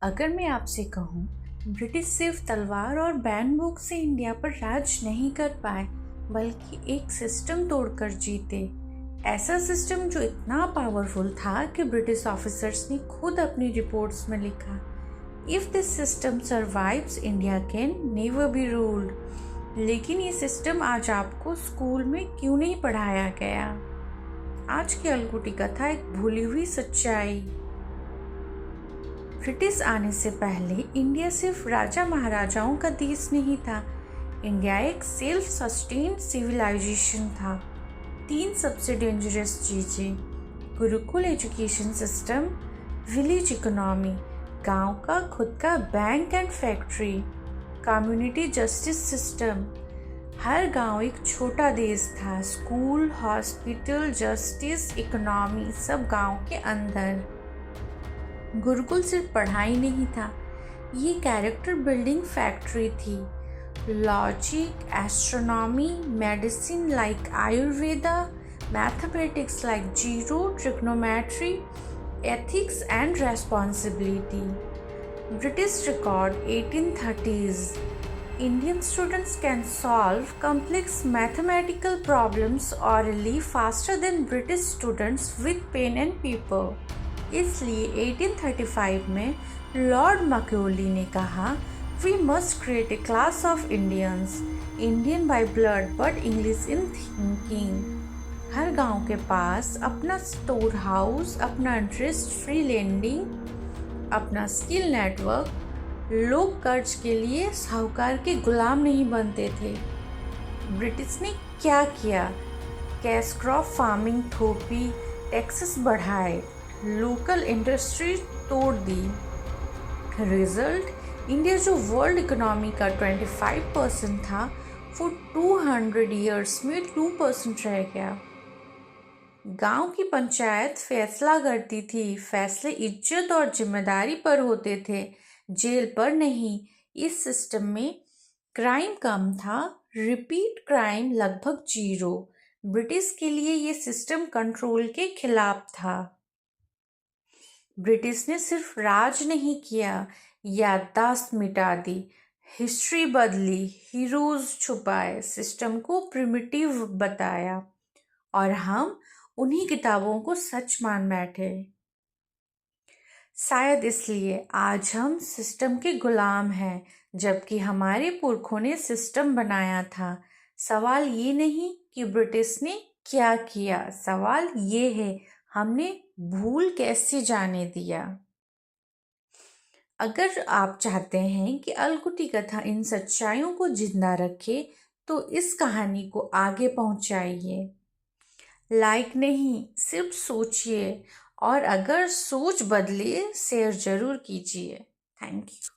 अगर मैं आपसे कहूँ, ब्रिटिश सिर्फ तलवार और बैनबुक से इंडिया पर राज नहीं कर पाए, बल्कि एक सिस्टम तोड़कर जीते। ऐसा सिस्टम जो इतना पावरफुल था कि ब्रिटिश ऑफिसर्स ने खुद अपनी रिपोर्ट्स में लिखा, if this system survives India can never be ruled. लेकिन ये सिस्टम आज आपको स्कूल में क्यों नहीं पढ़ाया गया? आज की अलगुटी कथा एक भूली हुई सच्चाई। ब्रिटिश आने से पहले इंडिया सिर्फ राजा महाराजाओं का देश नहीं था। इंडिया एक सेल्फ सस्टेन्ड सिविलाइजेशन था। 3 सबसे डेंजरस चीज़ें: Gurukul education system, village economy, गांव का खुद का bank and factory, community justice system. हर गांव एक छोटा देश था। स्कूल, हॉस्पिटल, जस्टिस, इकोनॉमी सब गांव के अंदर। गुरुकुल सिर्फ पढ़ाई नहीं था, ये कैरेक्टर बिल्डिंग फैक्ट्री थी। Logic, astronomy, medicine like Ayurveda, mathematics like zero, trigonometry, ethics and responsibility. British record 1830s. Indian students can solve complex mathematical problems orally faster than British students with pen and paper. इसलिए 1835 में Lord Macaulay ने कहा, we must create a class of Indians, Indian by blood but English in thinking. हर गांव के पास अपना store house, अपना इंटरेस्ट फ्री लेंडिंग, अपना स्किल नेटवर्क। लोग कर्ज के लिए साहूकार के गुलाम नहीं बनते थे। ब्रिटिश ने क्या किया? कैश क्रॉप फार्मिंग थोपी, टैक्सेस बढ़ाए, लोकल इंडस्ट्री तोड़ दी। रिजल्ट, इंडिया जो वर्ल्ड इकोनॉमी का 25% था, वो 200 ईयर्स में 2% रह गया। गांव की पंचायत फैसला करती थी, फैसले इज्जत और जिम्मेदारी पर होते थे, जेल पर नहीं। इस सिस्टम में क्राइम कम था, रिपीट क्राइम लगभग जीरो। ब्रिटिश के लिए ये सिस्टम कंट्रोल के खिलाफ था। ब्रिटिश ने सिर्फ राज नहीं किया, याददाश्त मिटा दी, हिस्ट्री बदली, हीरोज छुपाए, सिस्टम को प्रिमिटिव बताया, और हम उन्हीं किताबों को सच मान बैठे। शायद इसलिए आज हम सिस्टम के गुलाम हैं, जबकि हमारे पुरखों ने सिस्टम बनाया था। सवाल ये नहीं कि ब्रिटिश ने क्या किया, सवाल ये है, हमने भूल कैसे जाने दिया। अगर आप चाहते हैं कि अलगुटी कथा इन सच्चाइयों को जिंदा रखे, तो इस कहानी को आगे पहुंचाइए। लाइक नहीं, सिर्फ सोचिए, और अगर सोच बदले शेयर जरूर कीजिए। Thank you.